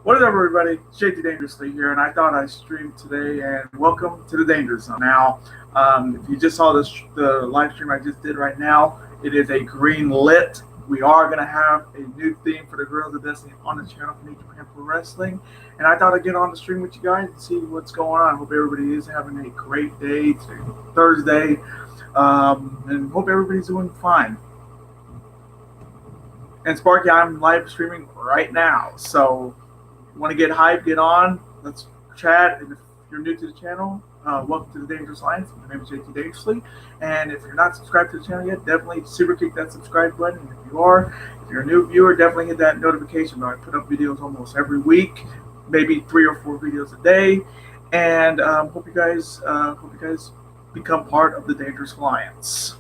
What is up, everybody? JT Dangerously here, and I thought I'd stream today. And welcome to the Danger Zone. Now, if you just saw the live stream I just did right now, it is a green lit. We are going to have a new theme for the Girls of Destiny on the channel for New Japan Pro Wrestling. And I thought I'd get on the stream with you guys and see what's going on. I hope everybody is having a great day. Today, Thursday, and hope everybody's doing fine. And Sparky, I'm live streaming right now, so want to get hyped, get on, let's chat. And if you're new to the channel, welcome to the Dangerous Alliance. My name is JT Dangerously, and if you're not subscribed to the channel yet, definitely super kick that subscribe button. And if you're a new viewer, definitely hit that notification bell. I put up videos almost every week, maybe 3 or 4 videos a day, and hope you guys become part of the Dangerous Alliance.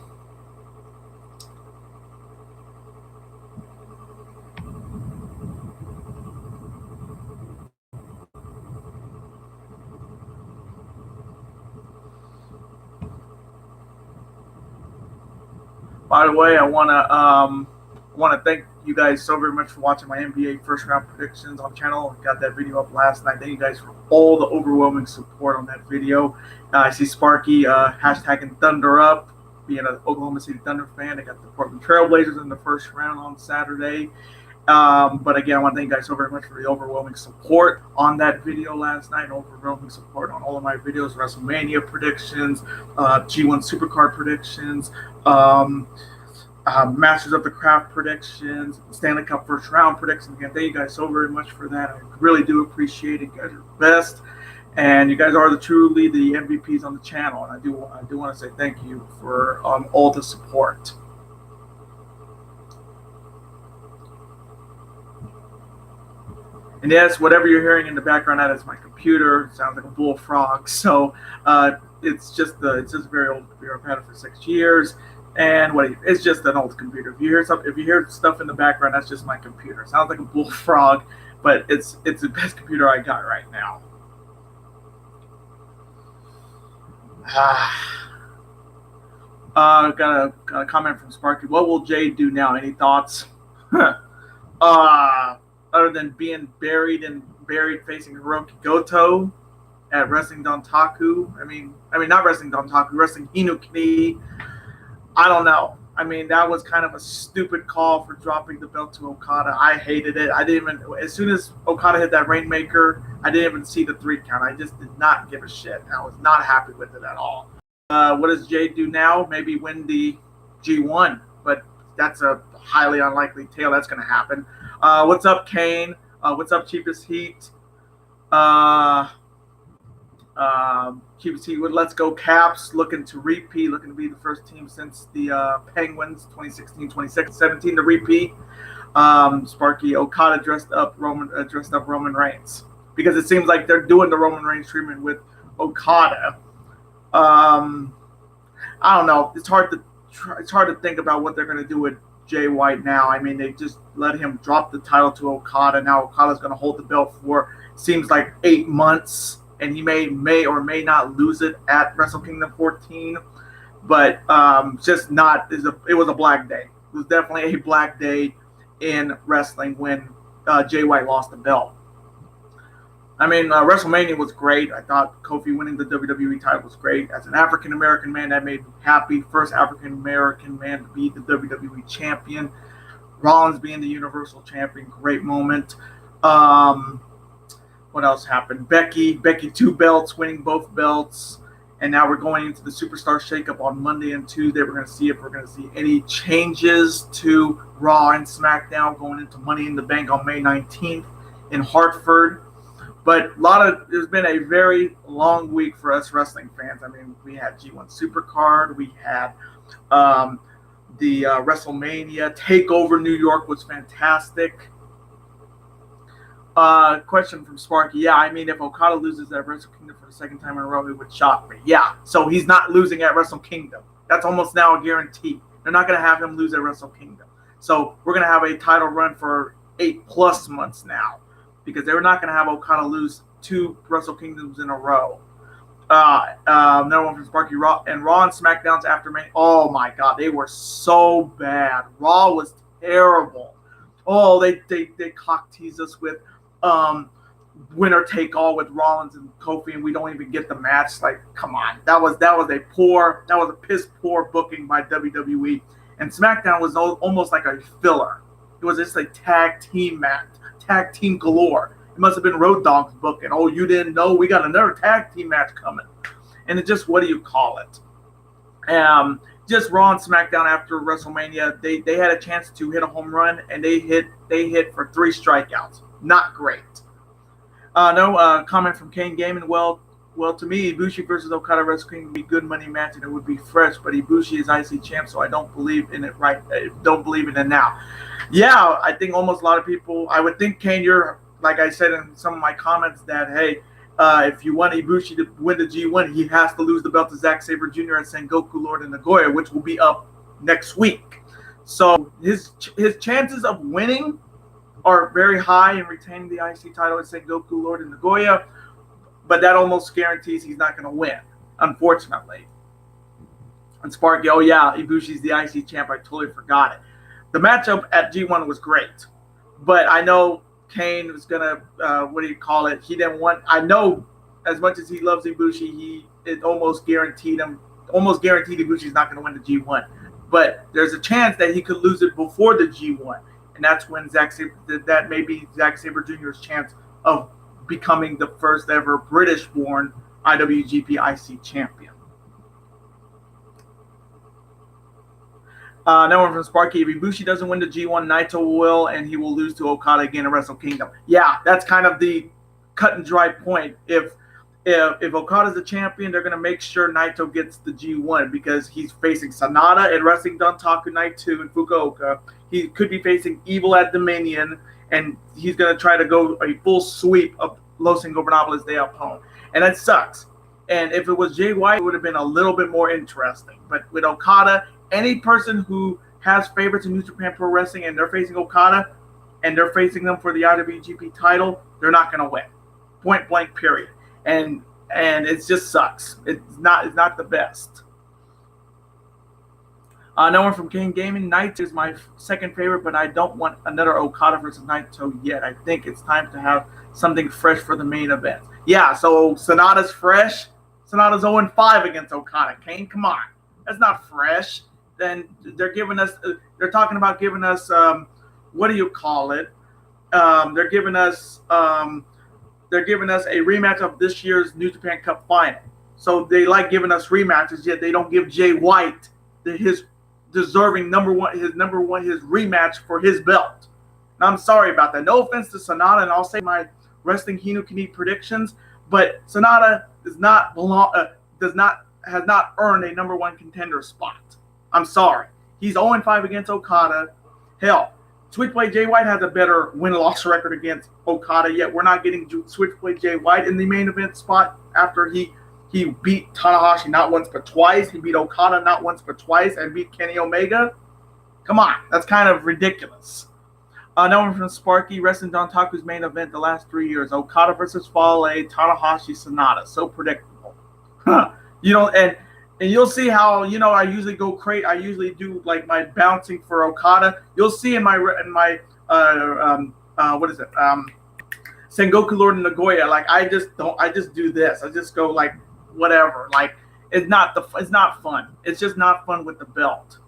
By the way, I want to thank you guys so very much for watching my NBA first round predictions on the channel. I got that video up last night. Thank you guys for all the overwhelming support on that video. I see Sparky hashtagging Thunder Up, being an Oklahoma City Thunder fan. I got the Portland Trailblazers in the first round on Saturday. But again, I want to thank you guys so very much for the overwhelming support on that video last night, overwhelming support on all of my videos, WrestleMania predictions, G1 Supercard predictions, Masters of the Craft predictions, Stanley Cup first round predictions. Again, thank you guys so very much for that. I really do appreciate it. You guys are the best, and you guys are truly the MVPs on the channel. And I do want to say thank you for all the support. And yes, whatever you're hearing in the background, that is my computer. It sounds like a bullfrog. So it's just a very old computer. I've had it for 6 years, and it's just an old computer. If you hear stuff in the background, that's just my computer. It sounds like a bullfrog, but it's the best computer I got right now. Got a comment from Sparky. What will Jay do now? Any thoughts? Other than being buried facing Hiroki Goto at Wrestling Dontaku. I mean not Wrestling Dontaku, Wrestling Hinukini. I don't know. I mean, that was kind of a stupid call for dropping the belt to Okada. I hated it. As soon as Okada hit that Rainmaker, I didn't even see the 3 count. I just did not give a shit. I was not happy with it at all. What does Jay do now? Maybe win the G1, but that's a highly unlikely tale that's going to happen. What's up, Kane? What's up, Cheapest Heat? Cheapest Heat with Let's Go Caps, looking to repeat, looking to be the first team since the Penguins 2016-2017 to repeat. Sparky, Okada dressed up Roman Reigns, because it seems like they're doing the Roman Reigns treatment with Okada. I don't know. It's hard to think about what they're going to do with Jay White now. I mean, they just let him drop the title to Okada. Now Okada's going to hold the belt for seems like 8 months, and he may or may not lose it at Wrestle Kingdom 14. But it was a black day. It was definitely a black day in wrestling when Jay White lost the belt. I mean, WrestleMania was great. I thought Kofi winning the WWE title was great. As an African-American man, that made me happy. First African-American man to be the WWE champion. Rollins being the Universal champion, great moment. What else happened? Becky 2 belts, winning both belts. And now we're going into the Superstar Shakeup on Monday and Tuesday. We're going to see if we're going to see any changes to Raw and SmackDown going into Money in the Bank on May 19th in Hartford. But there's been a very long week for us wrestling fans. I mean, we had G1 Supercard, we had the WrestleMania TakeOver New York was fantastic. Question from Sparky. Yeah, I mean, if Okada loses at Wrestle Kingdom for the 2nd time in a row, it would shock me. Yeah, so he's not losing at Wrestle Kingdom. That's almost now a guarantee. They're not going to have him lose at Wrestle Kingdom. So we're going to have a title run for 8+ months now, because they were not going to have Okada lose 2 Wrestle Kingdoms in a row. Another one from Sparky. Raw and SmackDown's after me. Oh my God, they were so bad. Raw was terrible. Oh, they cock teased us with winner take all with Rollins and Kofi, and we don't even get the match. Like, come on, that was a piss poor booking by WWE. And SmackDown was almost like a filler. It was just a tag team match, tag team galore. It must have been Road Dogg's booking. Oh, you didn't know? We got another tag team match coming. And it just, what do you call it? Just Raw and SmackDown after WrestleMania, they had a chance to hit a home run, and they hit for 3 strikeouts. Not great. No comment from Kane Gaming. Well, to me, Ibushi versus Okada Wrestle Kingdom would be good money match, and it would be fresh. But Ibushi is IC champ, so I don't believe in it. Don't believe in it now. Yeah, I think almost a lot of people. I would think, Kane, you're, like I said in some of my comments, that hey, if you want Ibushi to win the G1, he has to lose the belt to Zack Sabre Jr. and Sengoku Lord and Nagoya, which will be up next week. So his chances of winning are very high and retaining the IC title at Sengoku Lord and Nagoya, but that almost guarantees he's not going to win, unfortunately. And Sparky, oh yeah, Ibushi's the IC champ. I totally forgot it. The matchup at G1 was great, but I know Kane was gonna, he didn't want. I know as much as he loves Ibushi, it almost guaranteed Ibushi's not going to win the G1. But there's a chance that he could lose it before the G1. And that's when that may be Zack Sabre Jr.'s chance of becoming the first ever British-born IWGP IC champion. Another one from Sparky. If Ibushi doesn't win the G1, Naito will, and he will lose to Okada again at Wrestle Kingdom. Yeah, that's kind of the cut and dry point. If Okada's the champion, they're going to make sure Naito gets the G1 because he's facing Sanada at Wrestling Dontaku Night 2 in Fukuoka. He could be facing Evil at Dominion, and he's going to try to go a full sweep of Los Ingobernables de Japón. And that sucks. And if it was Jay White, it would have been a little bit more interesting. But with Okada, any person who has favorites in New Japan Pro Wrestling and they're facing Okada and they're facing them for the IWGP title, they're not going to win. Point blank, period. And it just sucks. It's not the best. No one from King Gaming. Naito is my second favorite, but I don't want another Okada versus Naito yet. I think it's time to have something fresh for the main event. Yeah, so Sanada's fresh. Sanada's 0-5 against Okada. Kane, come on. That's not fresh. Then they're talking about giving us, what do you call it? They're giving us a rematch of this year's New Japan Cup final. So they like giving us rematches, yet they don't give Jay White his deserving number one rematch for his belt. And I'm sorry about that. No offense to Sanada, and I'll say my wrestling Hino can eat predictions, but Sanada has not earned a number one contender spot. I'm sorry. He's 0-5 against Okada. Hell, Switchblade Jay White has a better win-loss record against Okada, yet we're not getting Switchblade Jay White in the main event spot after he beat Tanahashi not once but twice. He beat Okada not once but twice and beat Kenny Omega. Come on, that's kind of ridiculous. No one from Sparky. Wrestling Dontaku's main event the last 3 years. Okada versus Fale, Tanahashi, Sanada. So predictable. And you'll see how, I usually go crazy. I usually do like my bouncing for Okada. You'll see in my Sengoku Lord and Nagoya. Like I just do this. I just go like whatever. Like it's not fun. It's just not fun with the belt.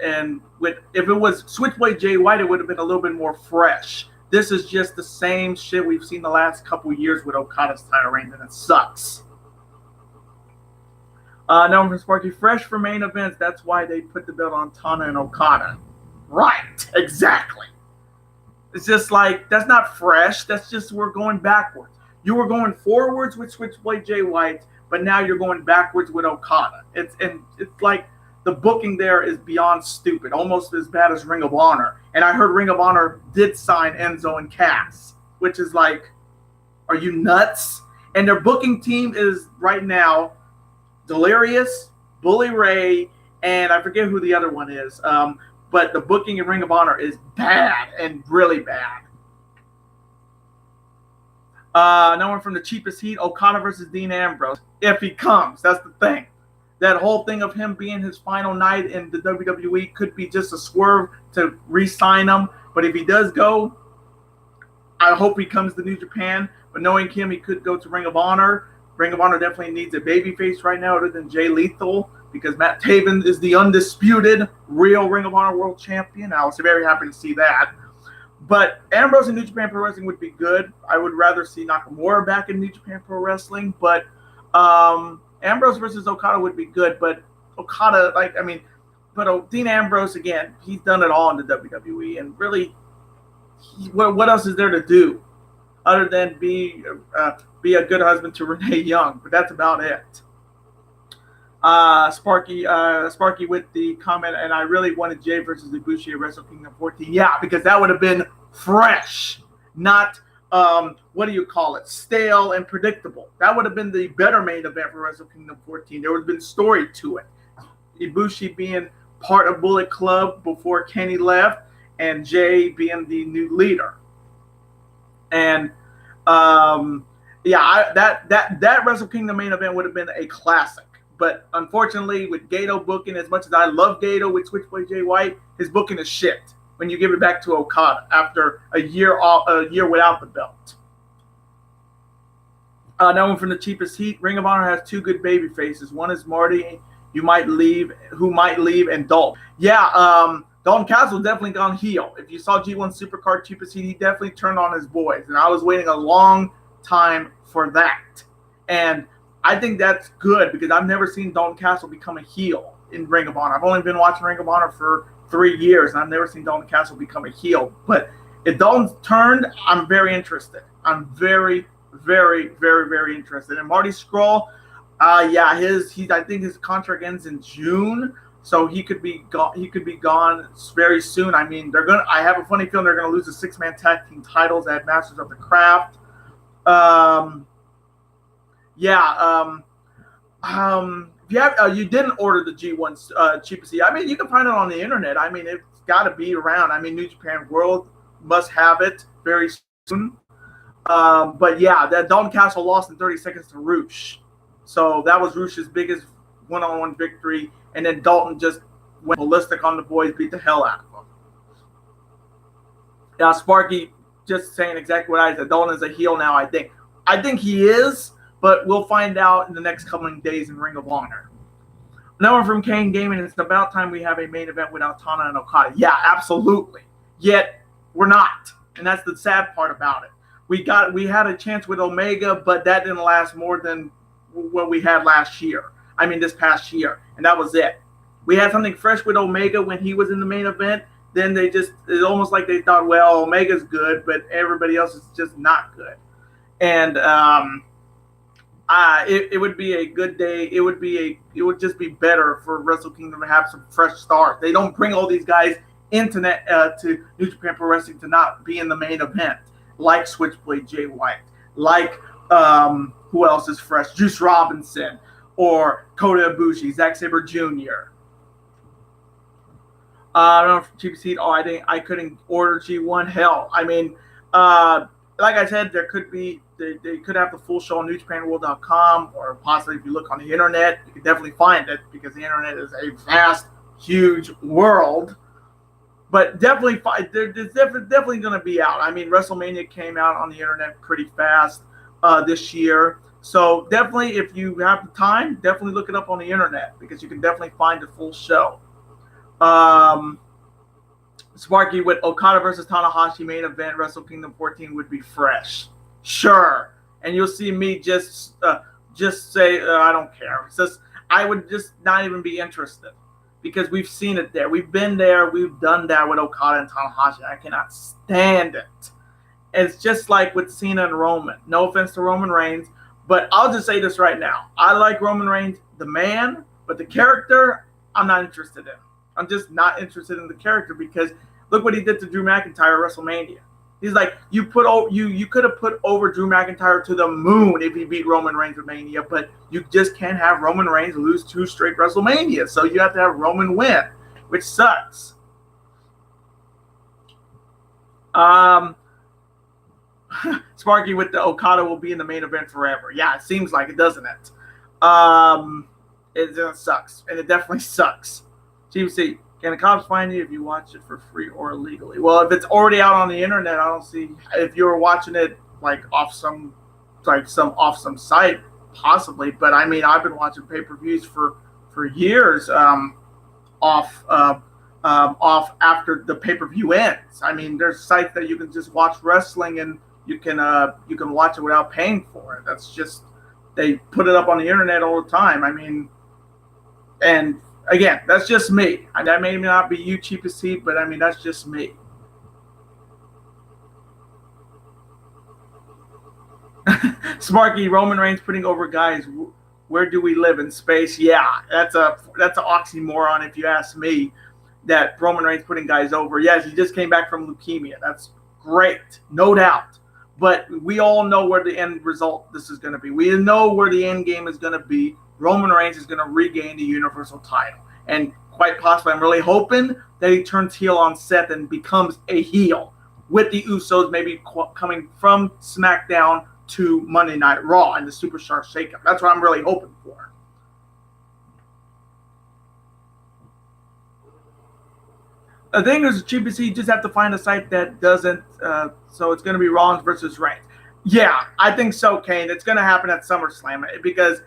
And if it was Switchblade Jay White, it would have been a little bit more fresh. This is just the same shit we've seen the last couple years with Okada's title reign, and it sucks. No one from Sparky. Fresh for main events. That's why they put the belt on Tana and Okada. Right. Exactly. It's just like, that's not fresh. That's just, we're going backwards. You were going forwards with Switchblade Jay White, but now you're going backwards with Okada. It's like the booking there is beyond stupid, almost as bad as Ring of Honor. And I heard Ring of Honor did sign Enzo and Cass, which is like, are you nuts? And their booking team is right now Delirious, Bully Ray, and I forget who the other one is. But the booking in Ring of Honor is bad and really bad. No one from the cheapest heat. Okada versus Dean Ambrose. If he comes, that's the thing. That whole thing of him being his final night in the WWE could be just a swerve to re-sign him. But if he does go, I hope he comes to New Japan, but knowing him, he could go to Ring of Honor. Ring of Honor definitely needs a babyface right now other than Jay Lethal, because Matt Taven is the undisputed real Ring of Honor World Champion. I was very happy to see that. But Ambrose in New Japan Pro Wrestling would be good. I would rather see Nakamura back in New Japan Pro Wrestling, but Ambrose versus Okada would be good. But Okada, Dean Ambrose, again, he's done it all in the WWE, and really, what else is there to do other than be a good husband to Renee Young? But that's about it. Sparky with the comment, and I really wanted Jay versus Ibushi at Wrestle Kingdom 14. Yeah, because that would have been fresh, not stale and predictable. That would have been the better main event for Wrestle Kingdom 14. There would have been story to it. Ibushi being part of Bullet Club before Kenny left, and Jay being the new leader. And that Wrestle Kingdom main event would have been a classic. But unfortunately, with Gato booking, as much as I love Gato with Switchblade Jay White, his booking is shit when you give it back to Okada after a year without the belt. That one from the cheapest heat. Ring of Honor has two good baby faces. One is Marty, who might leave, and Dalton. Yeah, Dalton Castle definitely gone heel. If you saw G1 Supercard cheapest heat, he definitely turned on his boys, and I was waiting a long time for that. And I think that's good because I've never seen Dalton Castle become a heel in Ring of Honor. I've only been watching Ring of Honor for 3 years, and I've never seen Dalton Castle become a heel. But if Dalton's turned, I'm very interested. I'm very, very, very, very interested. And Marty Scurll, I think his contract ends in June, so he could be gone. He could be gone very soon. I mean, I have a funny feeling they're gonna lose the 6-man tag team titles at Masters of the Craft. If you didn't order the G1 cheapest seat, I mean, you can find it on the internet. I mean, it's got to be around. I mean, New Japan World must have it very soon. But yeah, that Dalton Castle lost in 30 seconds to Rush. So that was Rush's biggest one-on-one victory. And then Dalton just went ballistic on the boys, beat the hell out of them. Now, Sparky just saying exactly what I said. Dalton is a heel now, I think. I think he is, but we'll find out in the next coming days in Ring of Honor. Another one from Kane Gaming. It's about time we have a main event without Tana and Okada. Yeah, absolutely. Yet we're not, and that's the sad part about it. We had a chance with Omega, but that didn't last more than what we had this past year, and that was it. We had something fresh with Omega when he was in the main event. Then it's almost like they thought, well, Omega's good, but everybody else is just not good. And it would be a good day. It would just be better for Wrestle Kingdom to have some fresh start. They don't bring all these guys to New Japan Pro Wrestling to not be in the main event, like Switchblade Jay White, like who else is fresh? Juice Robinson or Kota Ibushi, Zack Sabre Jr. I don't know if cheap seat. Oh, I couldn't order G1. Hell, I mean, like I said, there could be. They could have the full show on NewJapanWorld.com, or possibly if you look on the internet, you can definitely find it because the internet is a vast, huge world. But definitely, there's definitely going to be out. I mean, WrestleMania came out on the internet pretty fast this year. So definitely, if you have the time, definitely look it up on the internet because you can definitely find the full show. Sparky with Okada versus Tanahashi main event, Wrestle Kingdom 14 would be fresh. Sure. And you'll see me just say, I don't care. It's just, I would just not even be interested because we've seen it there. We've been there. We've done that with Okada and Tanahashi. I cannot stand it. It's just like with Cena and Roman. No offense to Roman Reigns, but I'll just say this right now. I like Roman Reigns, the man, but the character, I'm not interested in. I'm just not interested in the character because look what he did to Drew McIntyre at WrestleMania. He's like, you could have put over Drew McIntyre to the moon if he beat Roman Reigns at Mania, but you just can't have Roman Reigns lose 2 straight WrestleManias. So you have to have Roman win, which sucks. Sparky with the Okada will be in the main event forever. Yeah, it seems like it, doesn't it? It sucks, and it definitely sucks. GC, Can the cops find you if you watch it for free or illegally? Well, if it's already out on the internet, I don't see if you were watching it like off some site, possibly. But I mean, I've been watching pay-per-views for years off after the pay-per-view ends. I mean, there's sites that you can just watch wrestling and you can watch it without paying for it. That's just they put it up on the internet all the time. I mean, and again, that's just me. That may not be you, Cheapest Heat, but I mean, that's just me. Sparky, Roman Reigns putting over guys. Where do we live in space? Yeah, that's an oxymoron if you ask me. That Roman Reigns putting guys over. Yes, he just came back from leukemia. That's great, no doubt. But we all know where the end result this is going to be. We know where the end game is going to be. Roman Reigns is going to regain the Universal title. And quite possibly, I'm really hoping that he turns heel on Seth and becomes a heel with the Usos maybe coming from SmackDown to Monday Night Raw and the Superstar Shakeup. That's what I'm really hoping for. The thing is, GPC, you just have to find a site that doesn't. So it's going to be Rollins versus Reigns. Yeah, I think so, Kane. It's going to happen at SummerSlam because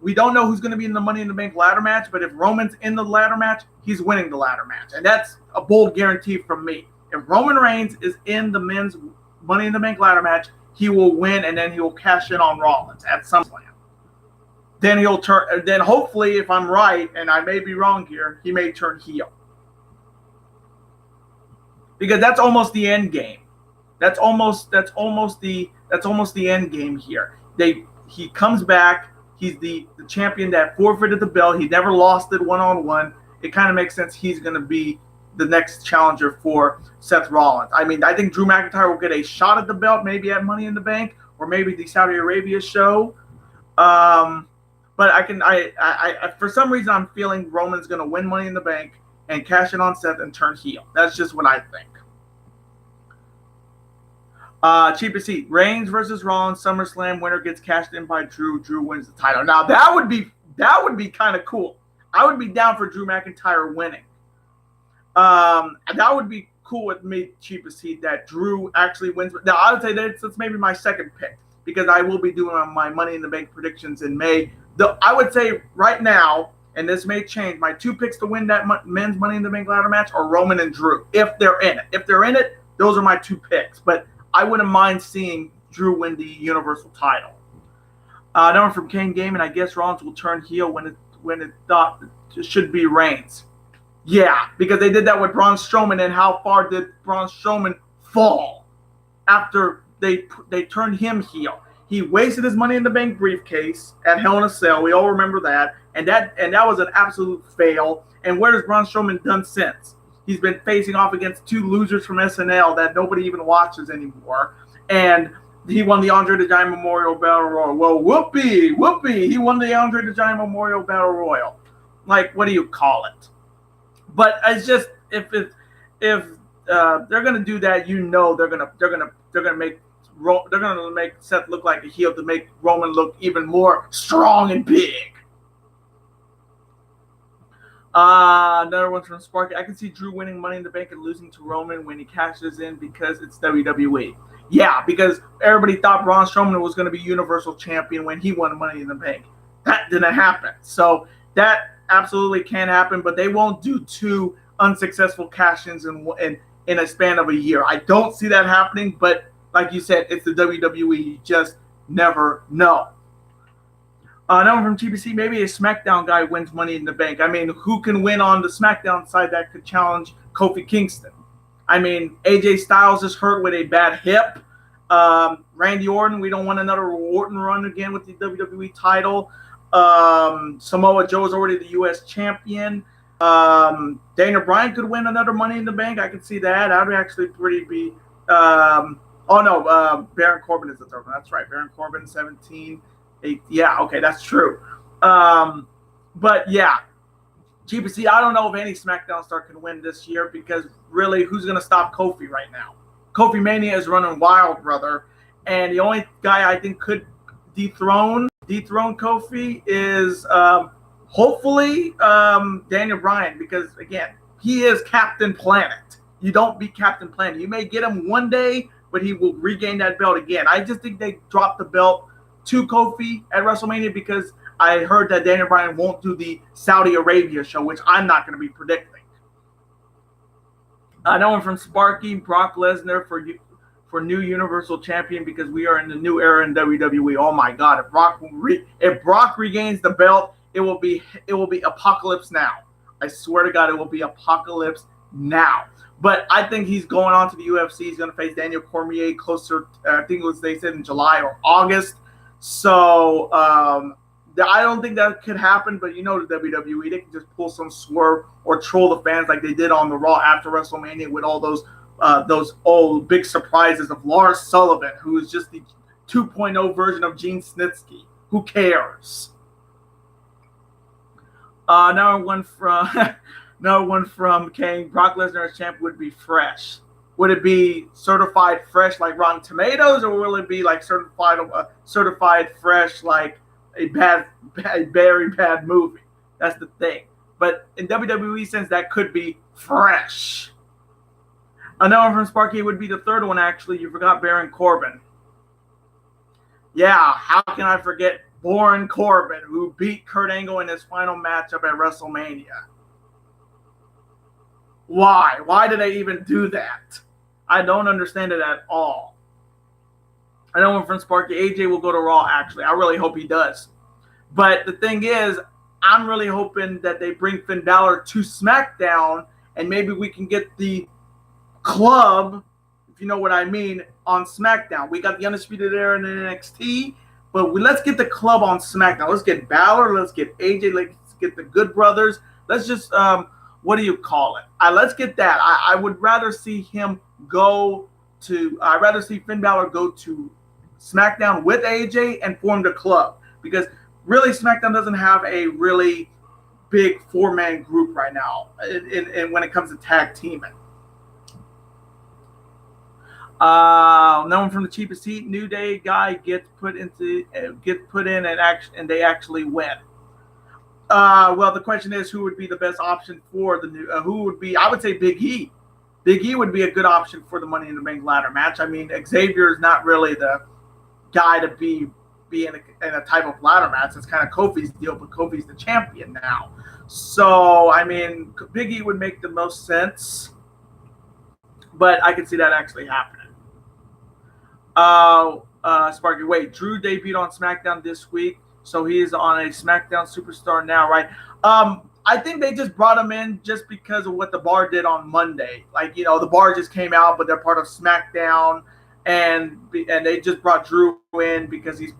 we don't know who's going to be in the Money in the Bank ladder match. But if Roman's in the ladder match, he's winning the ladder match, and that's a bold guarantee from me. If Roman Reigns is in the men's Money in the Bank ladder match, he will win, and then he will cash in on Rollins at SummerSlam. Then he'll turn. Then hopefully, if I'm right, and I may be wrong here, he may turn heel. Because that's almost the end game. That's almost the end game here. He comes back. He's the champion that forfeited the belt. He never lost it one-on-one. It kind of makes sense he's going to be the next challenger for Seth Rollins. I mean, I think Drew McIntyre will get a shot at the belt, maybe at Money in the Bank or maybe the Saudi Arabia show. But I for some reason I'm feeling Roman's going to win Money in the Bank and cash in on Seth and turn heel. That's just what I think. Cheapest Heat. Reigns versus Rollins. SummerSlam winner gets cashed in by Drew. Drew wins the title. Now that would be kind of cool. I would be down for Drew McIntyre winning. That would be cool with me, Cheapest Heat, that Drew actually wins. Now I would say that's maybe my second pick because I will be doing my Money in the Bank predictions in May. I would say right now, and this may change, my two picks to win that men's Money in the Bank ladder match are Roman and Drew, if they're in it. If they're in it, those are my two picks. But I wouldn't mind seeing Drew win the Universal title. Number from Kane Game, and I guess Rollins will turn heel when it thought it should be Reigns. Yeah, because they did that with Braun Strowman, and how far did Braun Strowman fall after they turned him heel? He wasted his Money in the Bank briefcase at Hell in a Cell. We all remember that, and that was an absolute fail. And where has Braun Strowman done since? He's been facing off against two losers from SNL that nobody even watches anymore. And he won the Andre the Giant Memorial Battle Royal. Well, whoopee, he won the Andre the Giant Memorial Battle Royal. Like, what do you call it? But it's just if they're gonna do that, you know they're gonna make Seth look like a heel to make Roman look even more strong and big. Another one from Sparky. I can see Drew winning Money in the Bank and losing to Roman when he cashes in because it's WWE. Yeah, because everybody thought Braun Strowman was going to be Universal Champion when he won Money in the Bank. That didn't happen. So that absolutely can happen, but they won't do two unsuccessful cash-ins in a span of a year. I don't see that happening, but like you said, it's the WWE. You just never know. Number from TBC, maybe a SmackDown guy wins Money in the Bank. I mean, who can win on the SmackDown side that could challenge Kofi Kingston? I mean, AJ Styles is hurt with a bad hip. Randy Orton, we don't want another Orton run again with the WWE title. Samoa Joe is already the U.S. champion. Daniel Bryan could win another Money in the Bank. I could see that. That would actually be. Baron Corbin is the third one. That's right. Baron Corbin, 17. Yeah, okay, that's true. But yeah, GPC, I don't know if any SmackDown star can win this year because really, who's going to stop Kofi right now? Kofi Mania is running wild, brother. And the only guy I think could dethrone Kofi is Hopefully, Daniel Bryan, because again, he is Captain Planet. You don't beat Captain Planet. You may get him one day, but he will regain that belt again. I just think they dropped the belt to Kofi at WrestleMania because I heard that Daniel Bryan won't do the Saudi Arabia show, which I'm not going to be predicting. Another one from Sparky, Brock Lesnar for new Universal Champion because we are in the new era in WWE. Oh my God! If Brock regains the belt, it will be Apocalypse Now. I swear to God, it will be Apocalypse Now. But I think he's going on to the UFC. He's going to face Daniel Cormier closer. I think it was they said in July or August. So I don't think that could happen. But you know the WWE, they can just pull some swerve or troll the fans like they did on the Raw after WrestleMania with all those old big surprises of Lars Sullivan, who is just the 2.0 version of Gene Snitsky. Who cares? Another one from Kane. Brock Lesnar as champ would be fresh. Would it be certified fresh like Rotten Tomatoes, or will it be like certified fresh like a very bad movie? That's the thing. But in WWE sense, that could be fresh. Another one from Sparky would be the third one, actually. You forgot Baron Corbin. Yeah, how can I forget Baron Corbin, who beat Kurt Angle in his final matchup at WrestleMania? Why? Why did they even do that? I don't understand it at all. Another one from Sparky. AJ will go to Raw, actually. I really hope he does. But the thing is, I'm really hoping that they bring Finn Balor to SmackDown, and maybe we can get the club, if you know what I mean, on SmackDown. We got the Undisputed Era in NXT, but let's get the club on SmackDown. Let's get Balor, let's get AJ, let's get the Good Brothers. Let's just, what do you call it? Let's get that. I would rather see him I'd rather see Finn Balor go to SmackDown with AJ and form the club, because really SmackDown doesn't have a really big four-man group right now when it comes to tag teaming. No one from the cheapest seat. New Day guy gets put in and they actually win. Well, the question is, who would be the best option for the new? Who would be? I would say Big E. Big E would be a good option for the Money in the Bank ladder match. I mean, Xavier is not really the guy to be in a type of ladder match. It's kind of Kofi's deal, but Kofi's the champion now. So, I mean, Big E would make the most sense, but I could see that actually happening. Sparky, wait, Drew debuted on SmackDown this week, so he is on a SmackDown Superstar now, right? I think they just brought him in just because of what the Bar did on Monday. Like, you know, the Bar just came out, but they're part of SmackDown, and they just brought Drew in because he's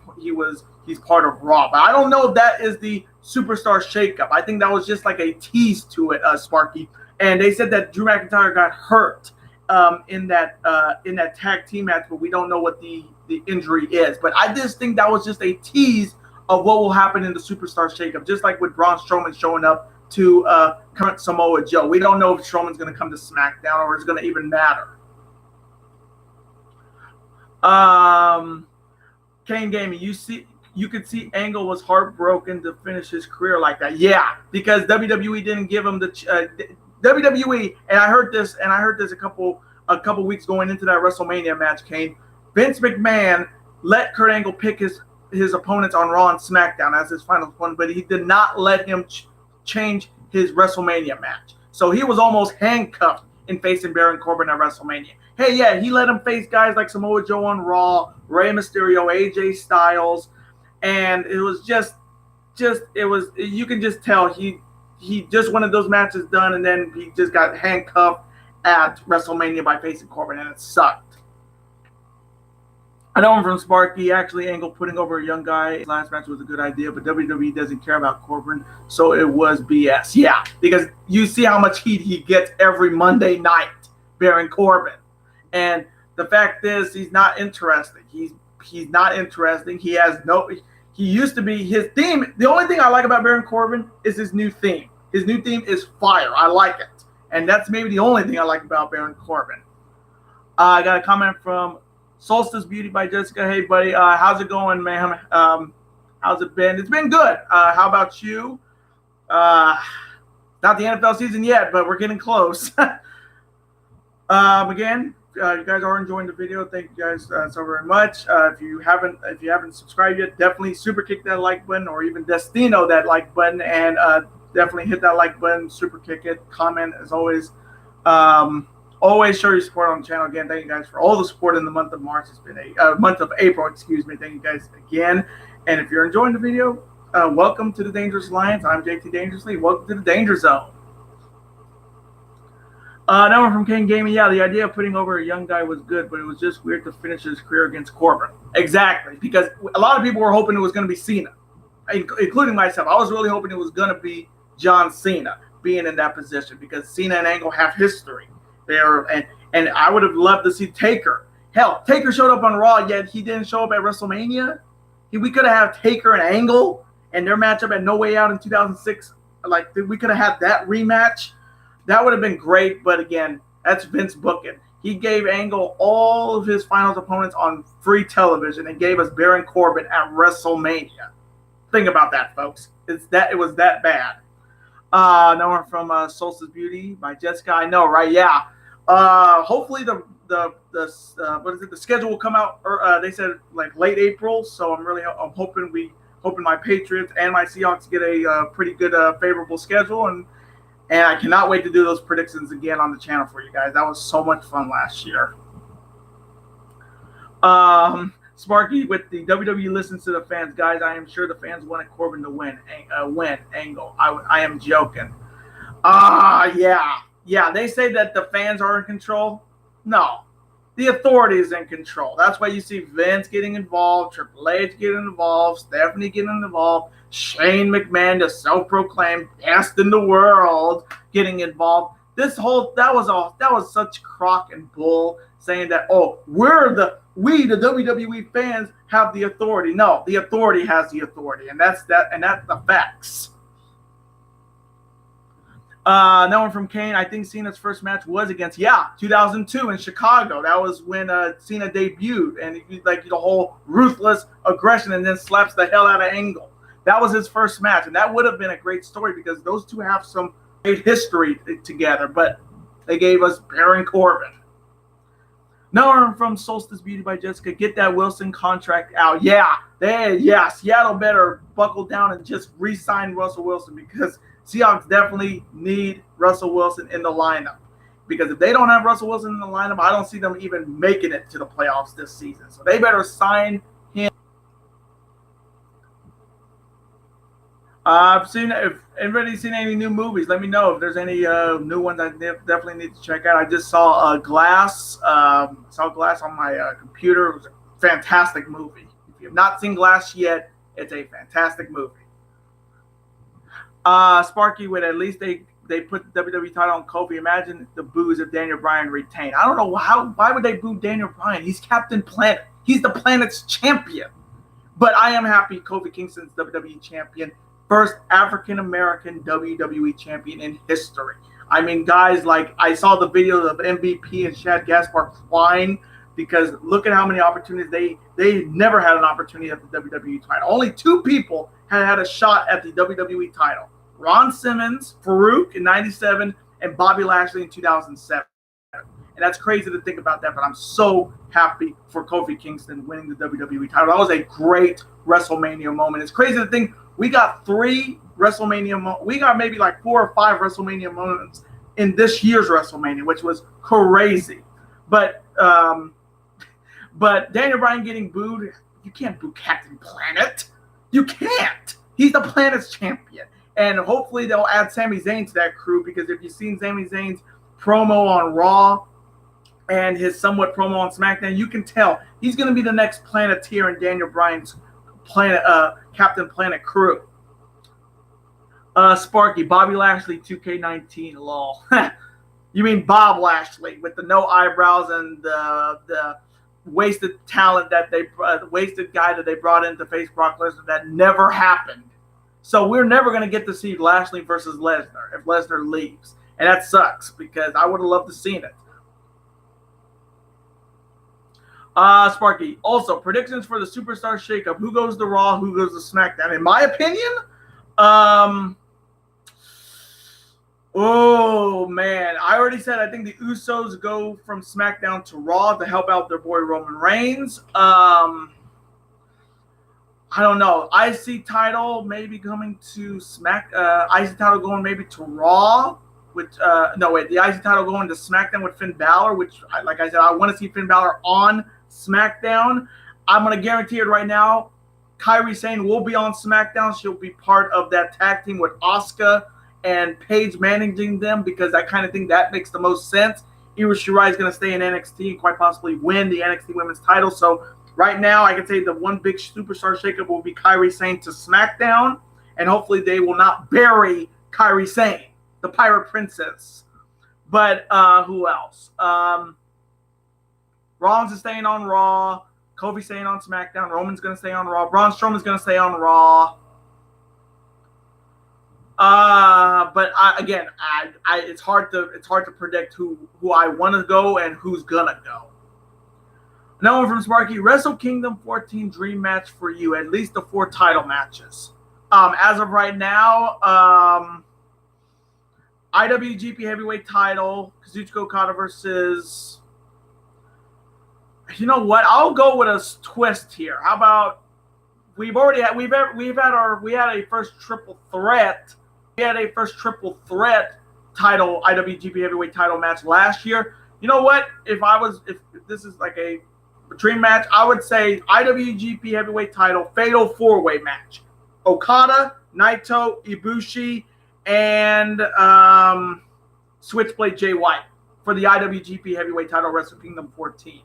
part of Raw. But I don't know if that is the Superstar shakeup. I think that was just like a tease to it, Sparky. And they said that Drew McIntyre got hurt in that tag team match, but we don't know what the injury is. But I just think that was just a tease of what will happen in the Superstar shakeup, just like with Braun Strowman showing up to current Samoa Joe. We don't know if Strowman's going to come to SmackDown or it's going to even matter. Kane Gaming, you could see Angle was heartbroken to finish his career like that. Yeah, because WWE didn't give him the WWE, and I heard this a couple weeks going into that WrestleMania match, Kane. Vince McMahon let Kurt Angle pick his opponents on Raw and SmackDown as his final one, but he did not let him change his WrestleMania match. So he was almost handcuffed in facing Baron Corbin at WrestleMania. Hey, yeah, he let him face guys like Samoa Joe on Raw, Rey Mysterio, AJ Styles, and it was you can just tell he just wanted those matches done, and then he just got handcuffed at WrestleMania by facing Corbin, and it sucked. I know him from Sparky. Actually, Angle putting over a young guy his last match was a good idea, but WWE doesn't care about Corbin, so it was BS. Yeah, because you see how much heat he gets every Monday night, Baron Corbin. And the fact is, he's not interesting. He's not interesting. He used to be his theme. The only thing I like about Baron Corbin is his new theme. His new theme is fire. I like it. And that's maybe the only thing I like about Baron Corbin. I got a comment from Solstice Beauty by Jessica. Hey, buddy, how's it going, man? How's it been? It's been good. How about you? Not the NFL season yet, but we're getting close. Again, you guys are enjoying the video. Thank you guys so very much. If you haven't subscribed yet, definitely super kick that like button, or even Destino that like button, and definitely hit that like button, super kick it, comment as always. Always show your support on the channel. Again, thank you guys for all the support in the month of March. It's been a month of April, excuse me. Thank you guys again. And if you're enjoying the video, welcome to the Dangerous Alliance. I'm JT Dangerously. Welcome to the Danger Zone. Now we're from King Gaming. Yeah, the idea of putting over a young guy was good, but it was just weird to finish his career against Corbin. Exactly, because a lot of people were hoping it was going to be Cena, including myself. I was really hoping it was going to be John Cena being in that position, because Cena and Angle have history there, and I would have loved to see Taker. Hell, Taker showed up on Raw, yet he didn't show up at WrestleMania. We could have had Taker and Angle and their matchup at No Way Out in 2006. Like, we could have had that rematch. That would have been great, but again, that's Vince booking. He gave Angle all of his finals opponents on free television and gave us Baron Corbin at WrestleMania. Think about that, folks. It was that bad. Now we're from Solstice Beauty by Jessica. I know, right? Yeah. Hopefully the schedule will come out. They said like late April, so I'm hoping my Patriots and my Seahawks get a pretty good favorable schedule, and I cannot wait to do those predictions again on the channel for you guys. That was so much fun last year. Sparky with the WWE listens to the fans. Guys, I am sure the fans wanted Corbin to win Angle. I am joking. Yeah. They say that the fans are in control. No. The authority is in control. That's why you see Vince getting involved, Triple H getting involved, Stephanie getting involved, Shane McMahon, the self-proclaimed best in the world, getting involved. That was such crock and bull, saying that, oh, we the WWE fans have the authority. No, the authority has the authority, and that's the facts. No one from Kane. I think Cena's first match was against 2002 in Chicago. That was when Cena debuted, and like the whole ruthless aggression, and then slaps the hell out of Angle. That was his first match, and that would have been a great story because those two have some great history together. But they gave us Baron Corbin. No one from Solstice Beauty by Jessica. Get that Wilson contract out. Seattle better buckle down and just re-sign Russell Wilson, because Seahawks definitely need Russell Wilson in the lineup, because if they don't have Russell Wilson in the lineup, I don't see them even making it to the playoffs this season. So they better sign him. If anybody's seen any new movies, let me know if there's any new ones I definitely need to check out. I just saw Glass. Saw Glass on my computer. It was a fantastic movie. If you have not seen Glass yet, it's a fantastic movie. Sparky, with at least they put the WWE title on Kofi. Imagine the boos if Daniel Bryan retained. I don't know why would they boo Daniel Bryan? He's Captain Planet. He's the planet's champion. But I am happy Kofi Kingston's WWE champion. First African-American WWE champion in history. I mean, guys, like, I saw the videos of MVP and Shad Gaspard crying, because look at how many opportunities they never had an opportunity at the WWE title. Only two people had a shot at the WWE title. Ron Simmons, Farouk in 97, and Bobby Lashley in 2007. And that's crazy to think about that, but I'm so happy for Kofi Kingston winning the WWE title. That was a great WrestleMania moment. It's crazy to think we got we got maybe like 4 or 5 WrestleMania moments in this year's WrestleMania, which was crazy. But Daniel Bryan getting booed, you can't boo Captain Planet. You can't. He's the planet's champion. And hopefully they'll add Sami Zayn to that crew, because if you've seen Sami Zayn's promo on Raw and his somewhat promo on SmackDown, you can tell he's going to be the next Planeteer in Daniel Bryan's Captain Planet crew. Sparky, Bobby Lashley 2K19, lol. You mean Bob Lashley with the no eyebrows and the wasted talent that wasted guy that they brought in to face Brock Lesnar that never happened. So we're never going to get to see Lashley versus Lesnar if Lesnar leaves. And that sucks, because I would have loved to seen it. Sparky, also, predictions for the Superstar Shakeup. Who goes to Raw? Who goes to SmackDown? In my opinion, Oh man, I already said I think the Usos go from SmackDown to Raw to help out their boy Roman Reigns. I don't know. IC title maybe coming to IC title going maybe to Raw. Which no wait, the IC title going to SmackDown with Finn Balor. Which, like I said, I want to see Finn Balor on SmackDown. I'm gonna guarantee it right now. Kairi Sane will be on SmackDown. She'll be part of that tag team with Asuka and Paige managing them, because I kind of think that makes the most sense. Io Shirai is going to stay in NXT and quite possibly win the NXT Women's title. So right now, I can say the one big superstar shakeup will be Kairi Sane to SmackDown, and hopefully they will not bury Kairi Sane, the Pirate Princess. But who else? Rollins is staying on Raw. Kofi staying on SmackDown. Roman's going to stay on Raw. Braun Strowman's going to stay on Raw. But it's hard to predict who I want to go and who's gonna go. Now one from Sparky: Wrestle Kingdom 14 dream match for you, at least the 4 title matches. As of right now, IWGP Heavyweight Title, Kazuchika Okada versus. You know what? I'll go with a twist here. How about we had a first triple threat. We had a first triple threat title, IWGP Heavyweight Title match last year. You know what? If this is like a dream match, I would say IWGP Heavyweight Title Fatal 4-Way match: Okada, Naito, Ibushi, and Switchblade Jay White for the IWGP Heavyweight Title, Wrestle Kingdom 14.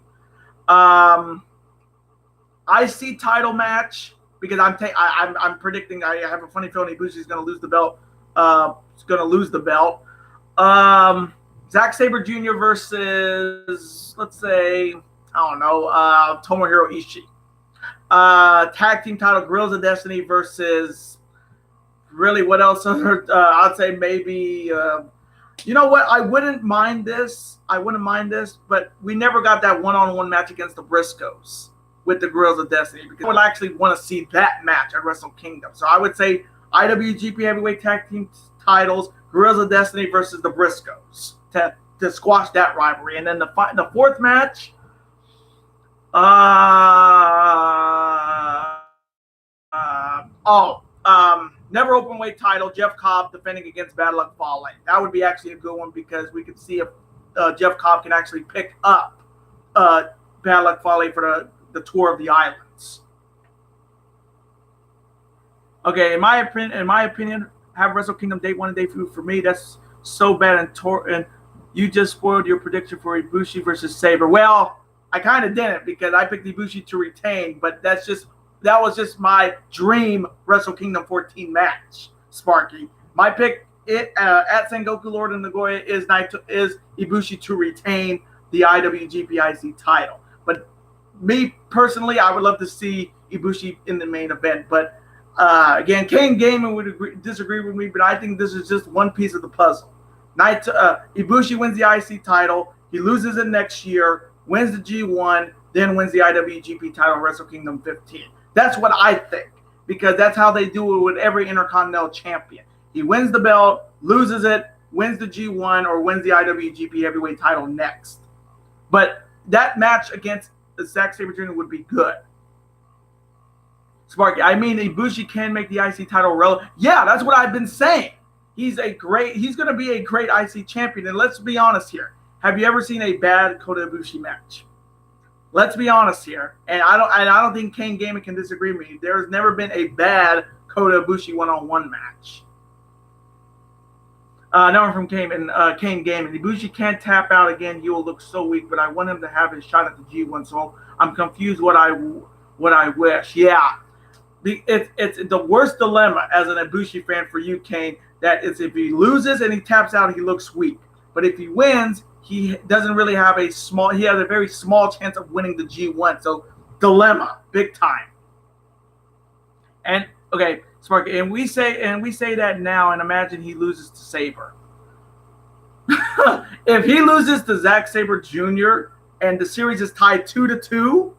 IC title match, because I'm predicting, I have a funny feeling Ibushi is going to lose the belt. Zack Sabre Jr. versus, let's say, I don't know, Tomohiro Ishii. Tag team title, Guerrillas of Destiny versus, really, what else? I'd say maybe, you know what? I wouldn't mind this, but we never got that one-on-one match against the Briscoes with the Guerrillas of Destiny, because I would actually want to see that match at Wrestle Kingdom. So I would say IWGP Heavyweight Tag Team titles, Guerrillas of Destiny versus the Briscoes to squash that rivalry. And then the 4th match, never openweight title, Jeff Cobb defending against Bad Luck Fale. That would be actually a good one, because we could see if Jeff Cobb can actually pick up Bad Luck Fale for the tour of the islands. Okay, in my opinion, have Wrestle Kingdom Day 1 and Day 2 for me. That's so bad, and you just spoiled your prediction for Ibushi versus Sabre. Well, I kind of didn't, because I picked Ibushi to retain, but that was just my dream Wrestle Kingdom 14 match, Sparky. My pick at Sengoku Lord and Nagoya is Ibushi to retain the IWGP IC title. But me personally, I would love to see Ibushi in the main event. But again, Kane Gaiman would disagree with me, but I think this is just one piece of the puzzle. Ibushi wins the IC title. He loses it next year, wins the G1, then wins the IWGP title, Wrestle Kingdom 15. That's what I think, because that's how they do it with every Intercontinental champion. He wins the belt, loses it, wins the G1, or wins the IWGP Heavyweight title next. But that match against Zack Sabre Jr. would be good. Sparky, I mean, Ibushi can make the IC title relevant. Yeah, that's what I've been saying. He's going to be a great IC champion. And let's be honest here. Have you ever seen a bad Kota Ibushi match? Let's be honest here. And I don't think Kane Gaiman can disagree with me. There's never been a bad Kota Ibushi one-on-one match. Now from Kane Gaiman. Ibushi can't tap out again. He will look so weak, but I want him to have his shot at the G1. So I'm confused what I wish. Yeah. It's the worst dilemma as an Ibushi fan for you, Kane, that is if he loses and he taps out, he looks weak. But if he wins, he doesn't really have he has a very small chance of winning the G1. So dilemma, big time. And okay, Sparky, and we say that now, and imagine he loses to Sabre. If he loses to Zack Sabre Jr. and the series is tied 2-2,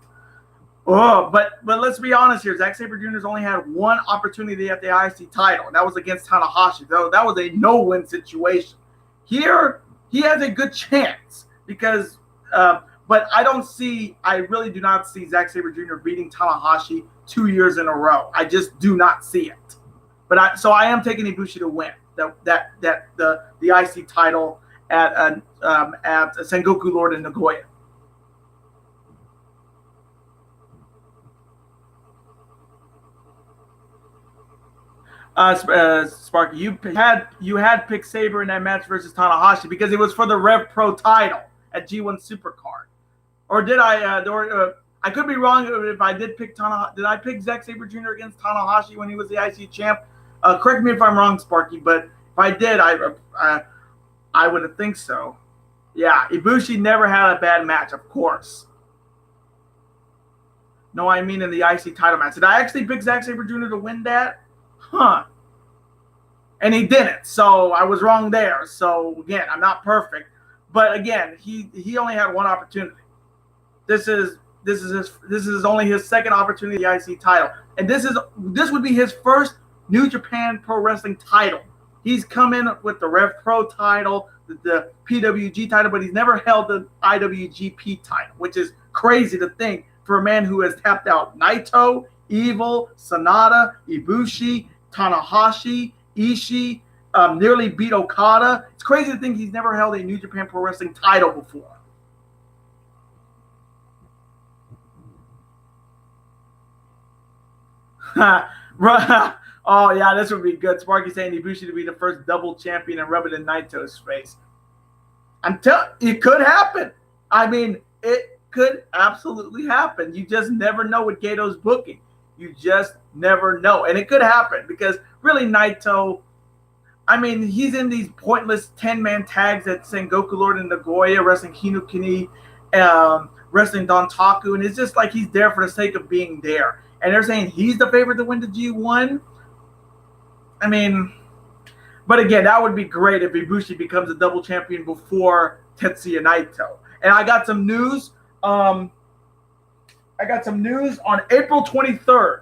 but let's be honest here. Zack Sabre Jr.'s only had one opportunity at the IC title, and that was against Tanahashi. That was a no-win situation. Here, he has a good chance because, but I really do not see Zack Sabre Jr. beating Tanahashi 2 years in a row. I just do not see it. So I am taking Ibushi to win the IC title at Sengoku Lord in Nagoya. Sparky, you had picked Sabre in that match versus Tanahashi because it was for the Rev Pro title at G1 Supercard. Or did I? I could be wrong if I did pick Tanahashi. Did I pick Zack Sabre Jr. against Tanahashi when he was the IC champ? Correct me if I'm wrong, Sparky, but if I did, I would think so. Yeah, Ibushi never had a bad match, of course. No, I mean in the IC title match. Did I actually pick Zack Sabre Jr. to win that? Huh. And he didn't, so I was wrong there. So again, I'm not perfect, but again, he only had one opportunity. This is only his second opportunity at the IC title, and this would be his first New Japan Pro Wrestling title. He's come in with the Rev Pro title, the PWG title, but he's never held the IWGP title, which is crazy to think for a man who has tapped out Naito, Evil, Sanada, Ibushi, Tanahashi, Ishii, nearly beat Okada. It's crazy to think he's never held a New Japan Pro Wrestling title before. Oh, yeah, this would be good. Sparky saying Ibushi to be the first double champion and rub it in Naito's face. It could happen. I mean, it could absolutely happen. You just never know with Gedo's booking. You just never know. And it could happen because really Naito, I mean, he's in these pointless 10-man tags at Sengoku Lord in Nagoya, wrestling Hinukuni, wrestling Dontaku, and it's just like he's there for the sake of being there. And they're saying he's the favorite to win the G1. I mean, but again, that would be great if Ibushi becomes a double champion before Tetsuya Naito. And I got some news. On April 23rd.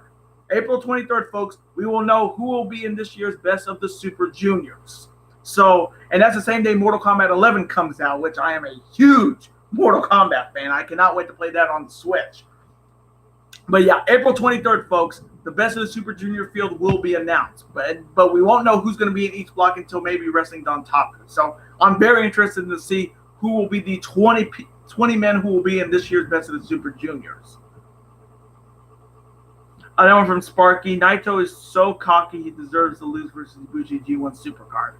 April 23rd, folks, we will know who will be in this year's Best of the Super Juniors. So, and that's the same day Mortal Kombat 11 comes out, which I am a huge Mortal Kombat fan. I cannot wait to play that on the Switch. But yeah, April 23rd, folks, the Best of the Super Junior field will be announced. But we won't know who's going to be in each block until maybe Wrestling Dontaku. So I'm very interested to see who will be the 20 men who will be in this year's Best of the Super Juniors. Another one from Sparky. Naito is so cocky he deserves to lose versus Ibushi G1 Supercard.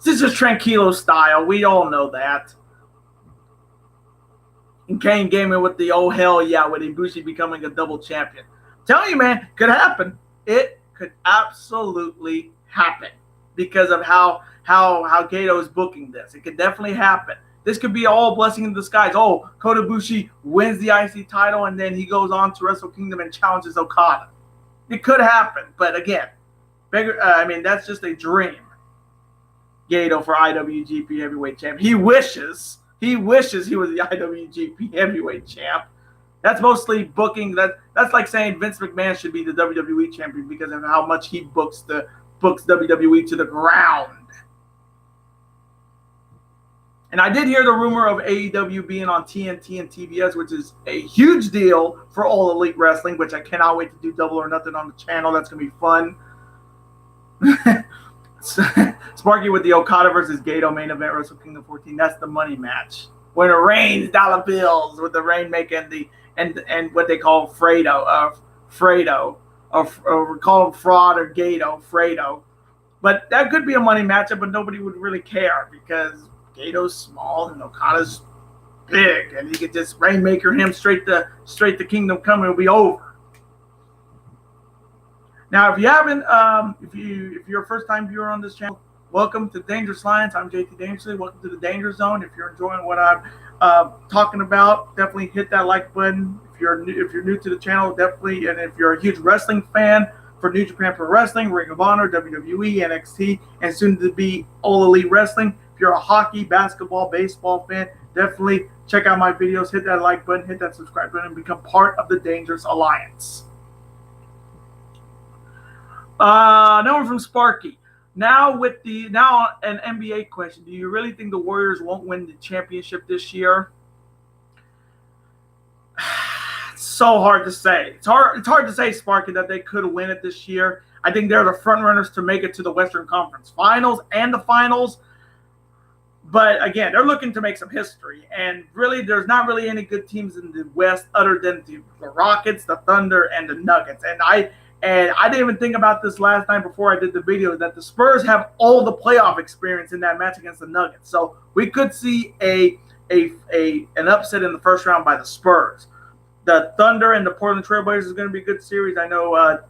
This is Tranquilo style. We all know that. And Kane Gaming with the oh hell yeah with Ibushi becoming a double champion. Tell you, man, could happen. It could absolutely happen because of how Gedo is booking this. It could definitely happen. This could be all blessing in disguise. Oh, Kota Ibushi wins the IC title and then he goes on to Wrestle Kingdom and challenges Okada. It could happen, but again, that's just a dream. Gedo for IWGP Heavyweight Champ. He wishes he was the IWGP Heavyweight Champ. That's mostly booking. That's like saying Vince McMahon should be the WWE Champion because of how much he books WWE to the ground. And I did hear the rumor of AEW being on TNT and TBS, which is a huge deal for All Elite Wrestling, which I cannot wait to do Double or Nothing on the channel. That's going to be fun. Sparky with the Okada versus Gedo main event, Wrestle Kingdom 14. That's the money match. When it rains dollar bills with the Rainmaker and what they call Fredo. Or call him Fraud or Gedo, Fredo. But that could be a money matchup, but nobody would really care because Gato's small and Okada's big, and he could just Rainmaker him straight to Kingdom Come and it'll be over. Now, if you haven't, if you're a first-time viewer on this channel, welcome to Dangerous Alliance. I'm JT Dangerously. Welcome to the Danger Zone. If you're enjoying what I'm talking about, definitely hit that like button. If you're new to the channel, definitely, and if you're a huge wrestling fan for New Japan Pro Wrestling, Ring of Honor, WWE, NXT, and soon to be All Elite Wrestling. If you're a hockey, basketball, baseball fan, definitely check out my videos, hit that like button, hit that subscribe button, and become part of the Dangerous Alliance. Another one from Sparky. Now now an NBA question: do you really think the Warriors won't win the championship this year? It's so hard to say. It's hard to say, Sparky, that they could win it this year. I think they're the front runners to make it to the Western Conference Finals and the Finals. But again, they're looking to make some history. And really, there's not really any good teams in the West other than the Rockets, the Thunder, and the Nuggets. And I didn't even think about this last night before I did the video, that the Spurs have all the playoff experience in that match against the Nuggets. So we could see an upset in the first round by the Spurs. The Thunder and the Portland Trailblazers is going to be a good series. I know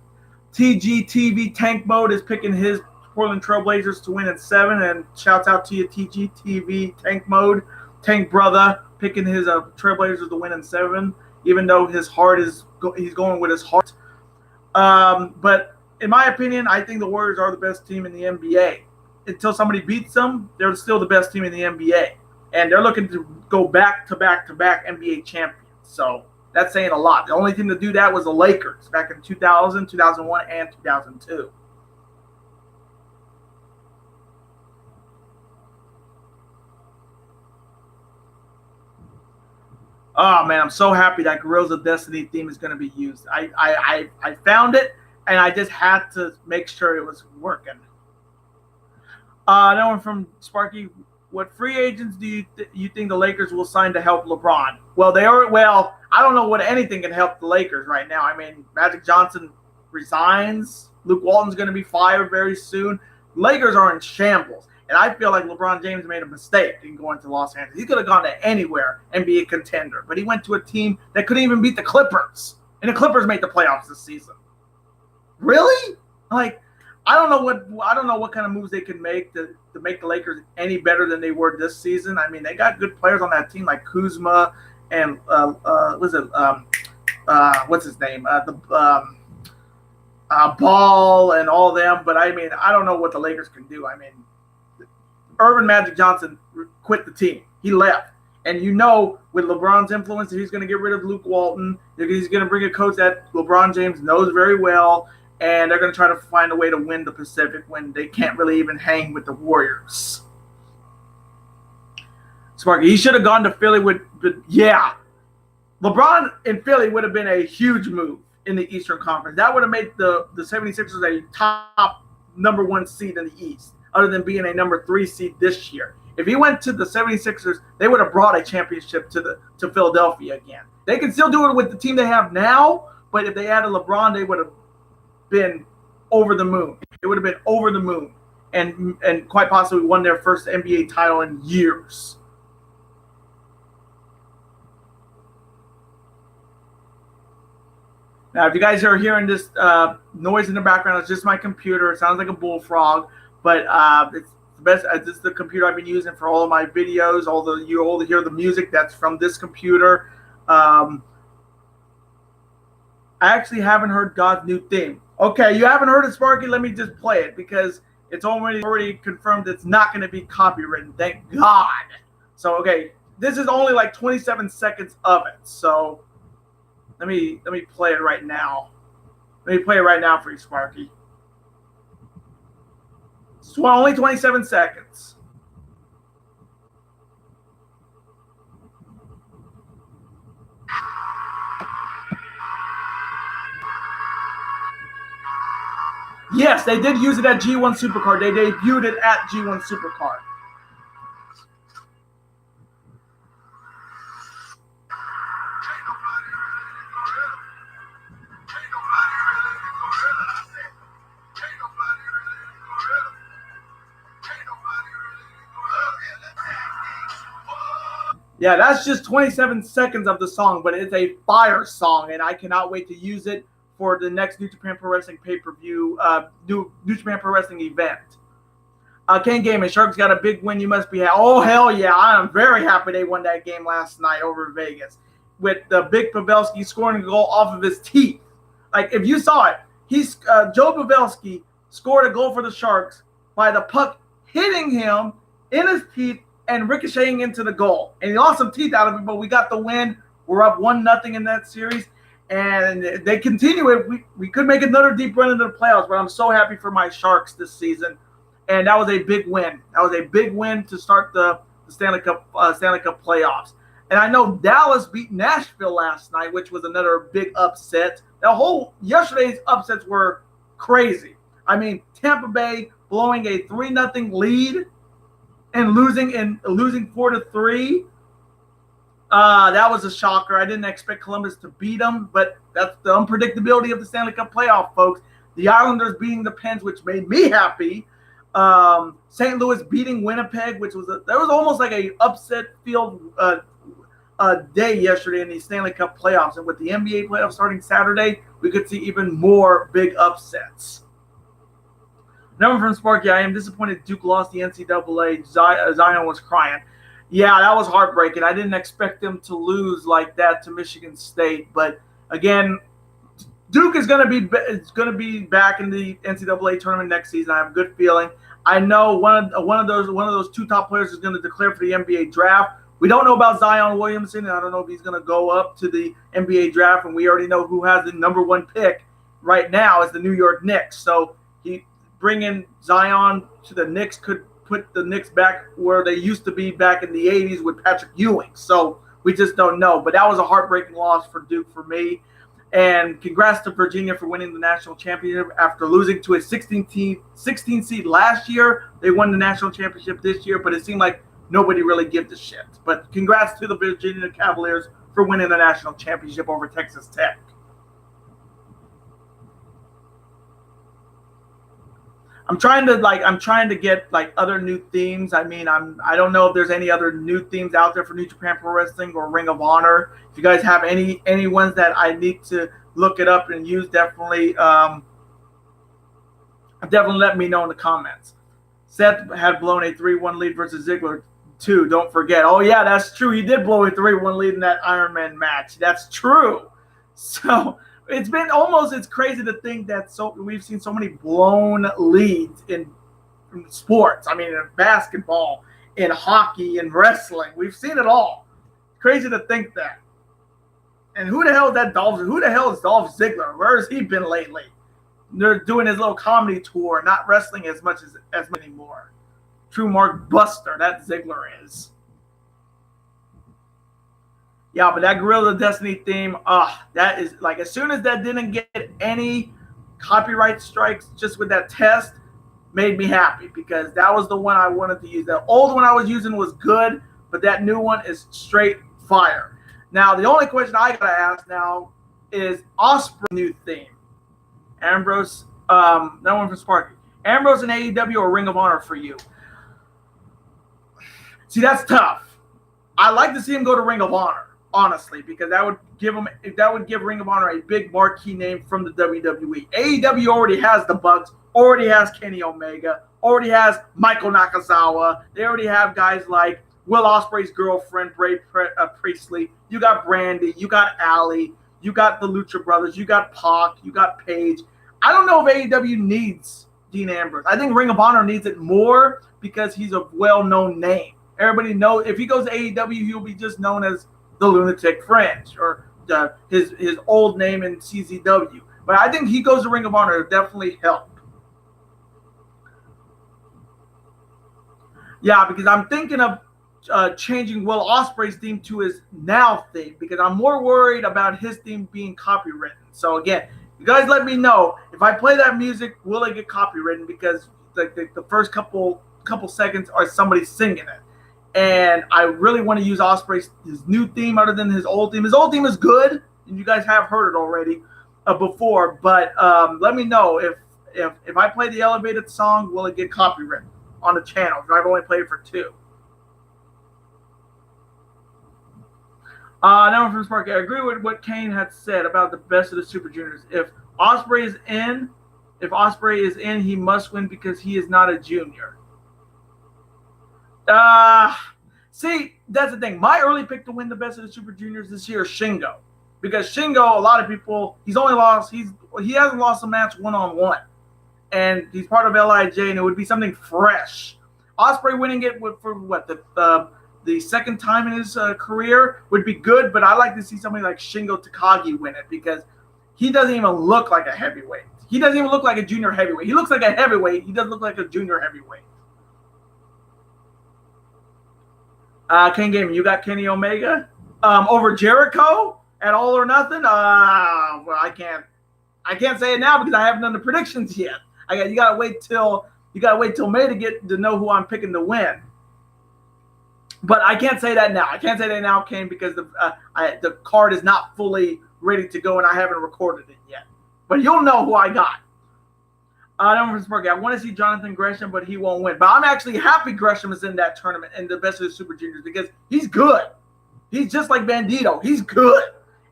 TGTV Tank Mode is picking his Portland Trailblazers to win in 7, and shouts out to you, TGTV Tank Mode, Tank Brother, picking his Trailblazers to win in 7, even though his heart he's going with his heart. But in my opinion, I think the Warriors are the best team in the NBA. Until somebody beats them, they're still the best team in the NBA, and they're looking to go back to back NBA champions. So that's saying a lot. The only team to do that was the Lakers back in 2000, 2001, and 2002. Oh man, I'm so happy that Guerrillas of Destiny theme is going to be used. I found it, and I just had to make sure it was working. Another one from Sparky. What free agents do you think the Lakers will sign to help LeBron? Well, I don't know what anything can help the Lakers right now. I mean, Magic Johnson resigns. Luke Walton's going to be fired very soon. Lakers are in shambles. And I feel like LeBron James made a mistake in going to Los Angeles. He could have gone to anywhere and be a contender. But he went to a team that couldn't even beat the Clippers. And the Clippers made the playoffs this season. Really? I don't know what kind of moves they can make to make the Lakers any better than they were this season. I mean, they got good players on that team like Kuzma and what's his name? Ball and all them. But I mean, I don't know what the Lakers can do. I mean, Irvin Magic Johnson quit the team. He left. And with LeBron's influence, he's going to get rid of Luke Walton. He's going to bring a coach that LeBron James knows very well. And they're going to try to find a way to win the Pacific when they can't really even hang with the Warriors. Sparky, he should have gone to Philly yeah. LeBron in Philly would have been a huge move in the Eastern Conference. That would have made the 76ers a top number 1 seed in the East, other than being a number 3 seed this year. If he went to the 76ers, they would have brought a championship to Philadelphia again. They can still do it with the team they have now, but if they added LeBron, they would have been over the moon. It would have been over the moon, and quite possibly won their first NBA title in years. Now, if you guys are hearing this noise in the background, it's just my computer. It sounds like a bullfrog, but it's the best. This is the computer I've been using for all of my videos. You all hear the music that's from this computer. I actually haven't heard God's new theme. Okay, you haven't heard it, Sparky? Let me just play it because it's already confirmed it's not going to be copywritten. Thank God. So, okay, this is only like 27 seconds of it. So, let me play it right now. Let me play it right now for you, Sparky. It's only 27 seconds. Yes, they did use it at G1 Supercard. They debuted it at G1 Supercard. Yeah, that's just 27 seconds of the song, but it's a fire song, and I cannot wait to use it for the next New Japan Pro Wrestling pay-per-view, New Japan Pro Wrestling event. Ken Gaming, Sharks got a big win. You must be happy. Oh, hell yeah. I am very happy they won that game last night over in Vegas with the big Pavelski scoring a goal off of his teeth. Like, if you saw it, Joe Pavelski scored a goal for the Sharks by the puck hitting him in his teeth and ricocheting into the goal. And he lost some teeth out of it, but we got the win. We're up 1-0 in that series. And they continue it. We could make another deep run into the playoffs, but I'm so happy for my Sharks this season. and that was a big win. That was a big win to start the Stanley Cup playoffs. And I know Dallas beat Nashville last night, which was another big upset. Yesterday's upsets were crazy. I mean, Tampa Bay blowing a 3-0 lead and losing 4-3. That was a shocker. I didn't expect Columbus to beat them, but that's the unpredictability of the Stanley Cup playoff, folks. The Islanders beating the Pens, which made me happy. St. Louis beating Winnipeg, which was there was almost like a upset field day yesterday in the Stanley Cup playoffs. And with the NBA playoffs starting Saturday, we could see even more big upsets. Number from Sparky, I am disappointed Duke lost the NCAA. Zion was crying. Yeah, that was heartbreaking. I didn't expect them to lose like that to Michigan State. But again, Duke is going to be back in the NCAA tournament next season. I have a good feeling. I know one of those two top players is going to declare for the NBA draft. We don't know about Zion Williamson, and I don't know if he's going to go up to the NBA draft. And we already know who has the number one pick right now is the New York Knicks. So bringing Zion to the Knicks could put the Knicks back where they used to be back in the 80s with Patrick Ewing. So we just don't know. But that was a heartbreaking loss for Duke for me. And congrats to Virginia for winning the national championship after losing to a 16 seed last year. They won the national championship this year, but it seemed like nobody really gives a shit. But congrats to the Virginia Cavaliers for winning the national championship over Texas Tech. I'm trying to get like other new themes. I mean, I don't know if there's any other new themes out there for New Japan Pro Wrestling or Ring of Honor. If you guys have any ones that I need to look it up and use, definitely let me know in the comments. Seth had blown a 3-1 lead versus Ziggler too. Don't forget. Oh yeah, that's true. He did blow a 3-1 lead in that Iron Man match. That's true. So it's crazy to think that we've seen so many blown leads in sports. I mean, in basketball, in hockey, in wrestling. We've seen it all. Crazy to think that. And who the hell is Dolph Ziggler? Where has he been lately? They're doing his little comedy tour, not wrestling as much anymore. True Mark Buster, that Ziggler is. Yeah, but that Guerrilla Destiny theme, that is like, as soon as that didn't get any copyright strikes just with that test, made me happy because that was the one I wanted to use. The old one I was using was good, but that new one is straight fire. Now, the only question I gotta ask now is Ospreay new theme. Ambrose, that one from Sparky. Ambrose in AEW or Ring of Honor for you? See, that's tough. I'd like to see him go to Ring of Honor, honestly, because that would give Ring of Honor a big marquee name from the WWE. AEW already has the Bucks, already has Kenny Omega, already has Michael Nakazawa. They already have guys like Will Ospreay's girlfriend, Bray Priestley. You got Brandy, you got Allie, you got the Lucha Brothers, you got Pac, you got Paige. I don't know if AEW needs Dean Ambrose. I think Ring of Honor needs it more because he's a well-known name. Everybody knows if he goes to AEW, he'll be just known as the Lunatic Fringe or his old name in CZW. But I think he goes to Ring of Honor, it'll definitely help. Yeah, because I'm thinking of changing Will Ospreay's theme to his now theme because I'm more worried about his theme being copywritten. So again, you guys let me know if I play that music, will it get copywritten? Because the first couple seconds are somebody singing it. And I really want to use Ospreay's his new theme other than his old theme. His old theme is good, and you guys have heard it already before. But let me know if I play the elevated song, will it get copywritten on the channel? I've only played it for 2. Now from Sparky, I agree with what Kane had said about the best of the Super Juniors. If Ospreay is in, he must win because he is not a junior. See, that's the thing. My early pick to win the best of the Super Juniors this year is Shingo. Because Shingo, a lot of people, he hasn't lost a match one-on-one. And he's part of LIJ, and it would be something fresh. Ospreay winning it for what, the second time in his career would be good, but I like to see somebody like Shingo Takagi win it because he doesn't even look like a heavyweight. He doesn't even look like a junior heavyweight. He looks like a heavyweight. He doesn't look like a junior heavyweight. Ken Gaming, you got Kenny Omega over Jericho at All or Nothing. Well, I can't say it now because I haven't done the predictions yet. You gotta wait till May to get to know who I'm picking to win. But I can't say that now. I can't say that now, Kane, because the card is not fully ready to go and I haven't recorded it yet. But you'll know who I got. I want to see Jonathan Gresham, but he won't win. But I'm actually happy Gresham is in that tournament in the Best of the Super Juniors because he's good. He's just like Bandito. He's good.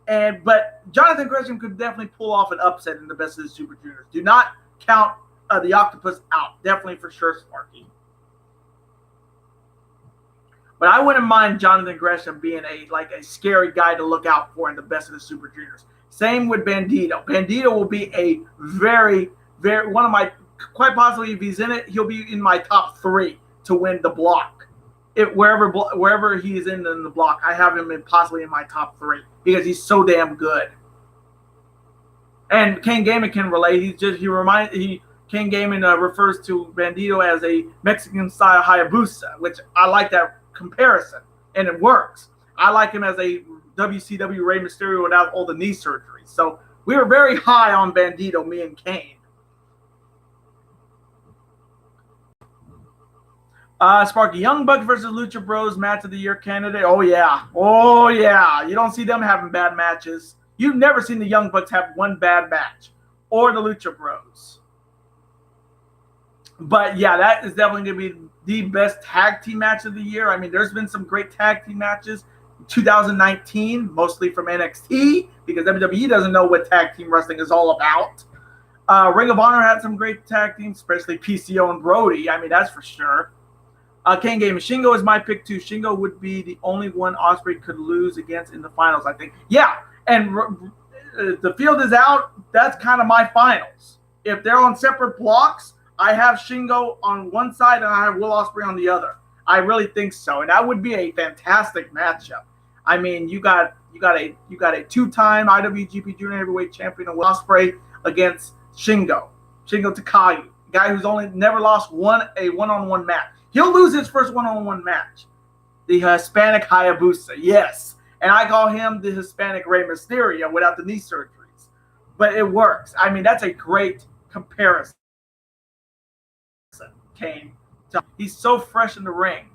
But Jonathan Gresham could definitely pull off an upset in the Best of the Super Juniors. Do not count the Octopus out. Definitely for sure, Sparky. But I wouldn't mind Jonathan Gresham being a scary guy to look out for in the Best of the Super Juniors. Same with Bandito. Bandito will be a very, very one of my, quite possibly if he's in it, he'll be in my top 3 to win the block. Wherever he is in the block, I have him possibly in my top 3 because he's so damn good. And Ken Gaiman can relate. Ken Gaiman refers to Bandito as a Mexican style Hayabusa, which I like that comparison, and it works. I like him as a WCW Rey Mysterio without all the knee surgery. So we were very high on Bandito, me and Kane. Sparky, Young Bucks versus Lucha Bros match of the year candidate. Oh yeah. You don't see them having bad matches. You've never seen the Young Bucks have one bad match, or the Lucha Bros. But yeah, that is definitely going to be the best tag team match of the year. I mean, there's been some great tag team matches in 2019, mostly from NXT, because WWE doesn't know what tag team wrestling is all about. Ring of Honor had some great tag teams, especially PCO and Brody. I mean, that's for sure. Ken Game, Shingo is my pick too. Shingo would be the only one Ospreay could lose against in the finals, I think. Yeah, and the field is out. That's kind of my finals. If they're on separate blocks, I have Shingo on one side and I have Will Ospreay on the other. I really think so, and that would be a fantastic matchup. I mean, you got a 2-time IWGP Junior Heavyweight Champion Will Ospreay against Shingo Takagi, guy who's only never lost a one-on-one match. He'll lose his first one-on-one match. The Hispanic Hayabusa, yes, and I call him the Hispanic Rey Mysterio without the knee surgeries, but it works. I mean, that's a great comparison. Kane, he's so fresh in the ring.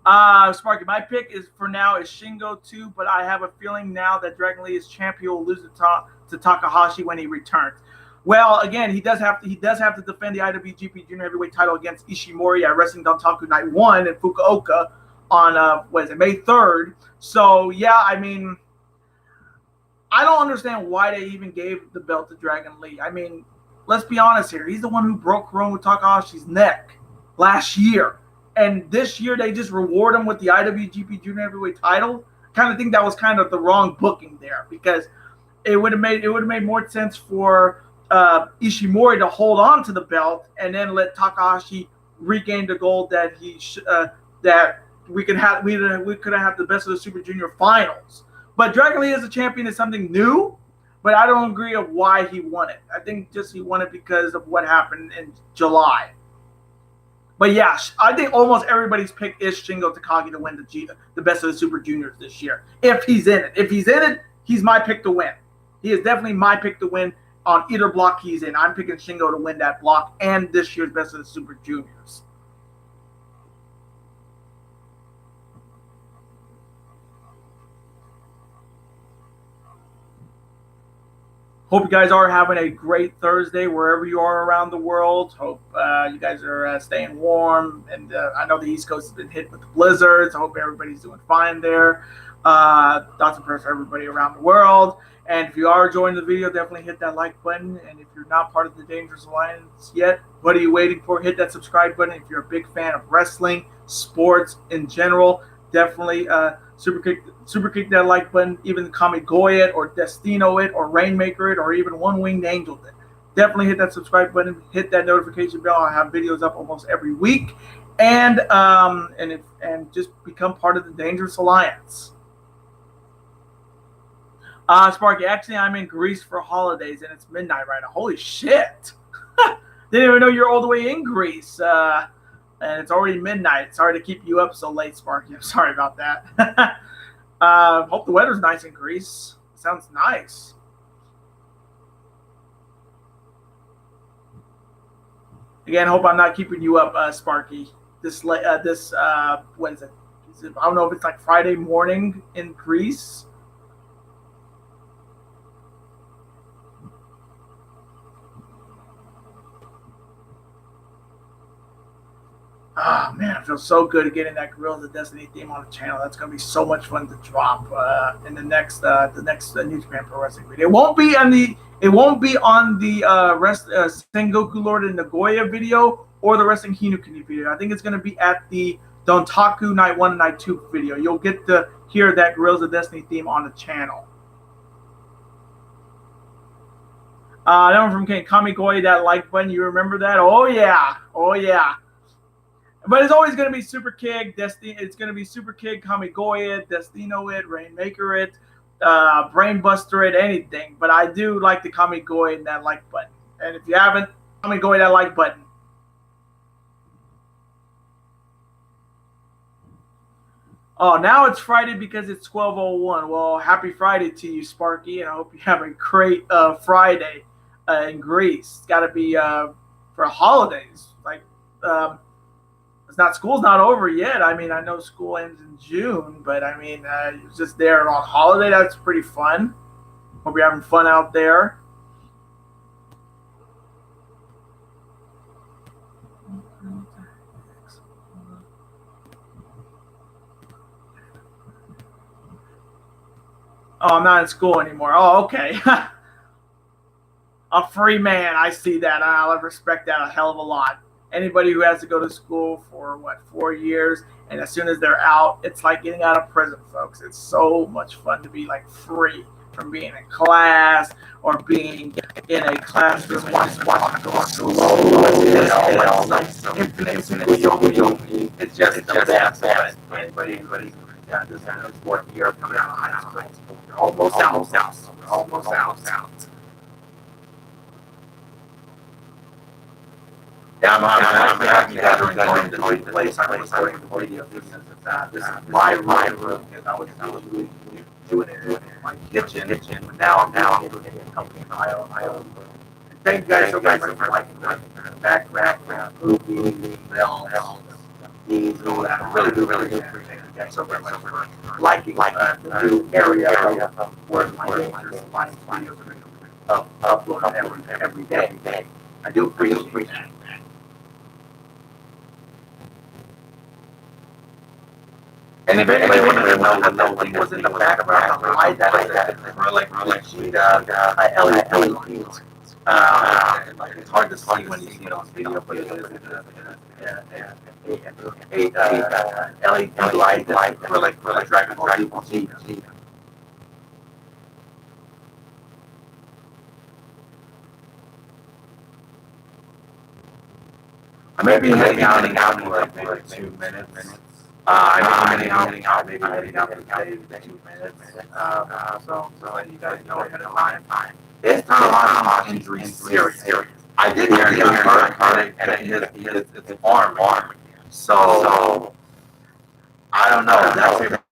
Sparky, my pick is Shingo too, but I have a feeling now that Dragon Lee is champion will lose to Takahashi when he returns. Well, again, he does have to defend the IWGP Junior Heavyweight title against Ishimori at Wrestling Dontaku Night 1 in Fukuoka on May 3rd. So yeah, I mean, I don't understand why they even gave the belt to Dragon Lee. I mean, let's be honest here. He's the one who broke Hiromu Takahashi's neck last year. And this year they just reward him with the IWGP Junior Heavyweight title. I kind of think that was kind of the wrong booking there, because it would have made more sense for Ishimori to hold on to the belt and then let Takahashi regain the gold that that we could have the Best of the Super Junior finals. But Dragon Lee as a champion is something new. But I don't agree of why he won it. I think just he won it because of what happened in July. But yeah, I think almost everybody's pick is Shingo Takagi to win the Best of the Super Juniors this year. If he's in it. If he's in it, he's my pick to win. He is definitely my pick to win on either block he's in. I'm picking Shingo to win that block and this year's Best of the Super Juniors. Hope you guys are having a great Thursday wherever you are around the world. Hope you guys are staying warm. And I know the East Coast has been hit with the blizzards. I hope everybody's doing fine there. Thoughts and prayers for everybody around the world. And if you are enjoying the video, definitely hit that like button. And if you're not part of the Dangerous Alliance yet, what are you waiting for? Hit that subscribe button. If you're a big fan of wrestling, sports in general, definitely super kick that like button. Even Kami Goy it, or Destino it, or Rainmaker it, or even One Winged Angel it. Definitely hit that subscribe button. Hit that notification bell. I have videos up almost every week, and just become part of the Dangerous Alliance. Sparky, actually, I'm in Greece for holidays, and it's midnight right now. Holy shit! Didn't even know you're all the way in Greece. And it's already midnight. Sorry to keep you up so late, Sparky. I'm sorry about that. Hope the weather's nice in Greece. Sounds nice. Again, hope I'm not keeping you up, Sparky. What is it? I don't know if it's like Friday morning in Greece. Oh man, it feels so good getting that Guerrillas of Destiny theme on the channel. That's gonna be so much fun to drop in the next New Japan Pro Wrestling video. It won't be on the Sengoku Lord and Nagoya video or the Wrestling Hinukuni video. I think it's gonna be at the Dontaku Night 1 and Night 2 video. You'll get to hear that Guerrillas of Destiny theme on the channel. That one from Ken Kamigoy, that like button. You remember that? Oh yeah, oh yeah. But it's always going to be Super Kick, Destiny. It's going to be Super Kick, Kamigoya it, Destino it, Rainmaker it, Brainbuster it, anything. But I do like the Kamigoya and that like button. And if you haven't, Kamigoya that like button. Oh, now it's Friday because it's 12:01. Well, happy Friday to you, Sparky, and I hope you have a great Friday in Greece. It's got to be for holidays. Like, school's not over yet. I mean, I know school ends in June, but I mean, you're just there on holiday. That's pretty fun. Hope you're having fun out there. Oh, I'm not in school anymore. Oh, okay. A free man. I see that. I'll respect that a hell of a lot. Anybody who has to go to school for 4 years, and as soon as they're out, it's like getting out of prison, folks. It's so much fun to be like free from being in class or being in a classroom and just watching go slow. It's just the best. Anybody who's this kind of fourth year coming out of high school, almost out. Yeah, I'm gathering the place. I'm starting the video. This is my room, because I was doing it in my kitchen. Now I'm able to get a company in Ohio. Thank you guys so much for liking the background, movie, bells, these, all that. I really do appreciate you guys so very much for liking the new area of where my videos are uploaded every day. I do appreciate that. And if anybody wanted to know what that thing was in the background, why that is really cheap LED. Like it's hard to see when you see it on video, but it is a LED light for like Dragon Ball Z. I may be heading out in like 2 minutes. I'm heading out maybe in 2 minutes. So you guys know ahead of time. This time injury serious. I did hear he hurt, and his arm. So I don't know.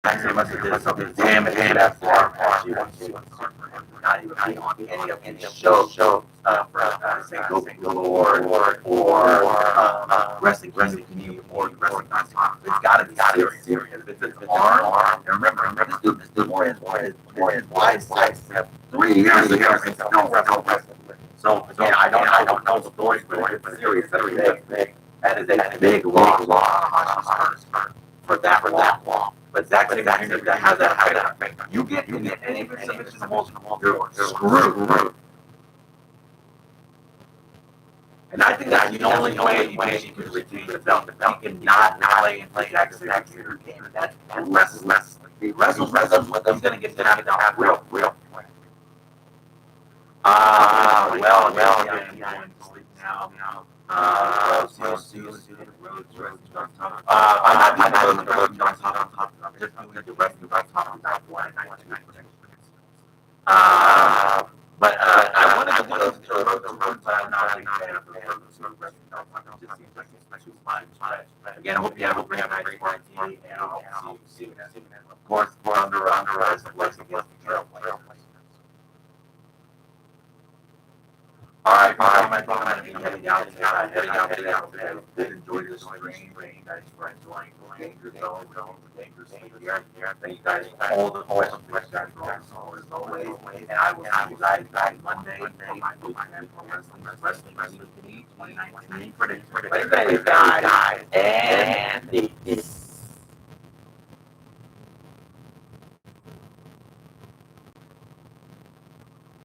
That's must have did something damage to that arm. She was not even on any of the shows for Sengoku Lord or Wrestling Community or Wrestling Nonstop. It's got to be serious. If it's an arm, and remember, this dude more than wise 3 years ago since I don't wrestle. So yeah, I don't know the story, but it's serious. That is a big loss for that long. But Zack Sabre that has that effect. You get any submission emotional, you're screwed. And I think that's the only way she can retain the belt. The belt cannot play Zack Sabre's game. That's less. He wrestles with him. He's gonna get down real quick. I'm going to sleep now. See you soon. I'm not going to go on top. I'm just going to do wrestling on top of that one. I wanted to do the road, but I'm not a big fan of the wrestling. It just seems like it's too much. But again, I hope you have a great night, Sparky, and I'll see you next week. Of course, Thunder Rise against the Trailblazers. All right, my brother, I'm going to be heading out today. Did enjoy this stream. Thanks for enjoying the Danger Zone, the Danger Zone here. Thank you guys all the questions you guys are awesome as always. And I will see you guys Monday for my weekend for wrestling 2019 for the guys.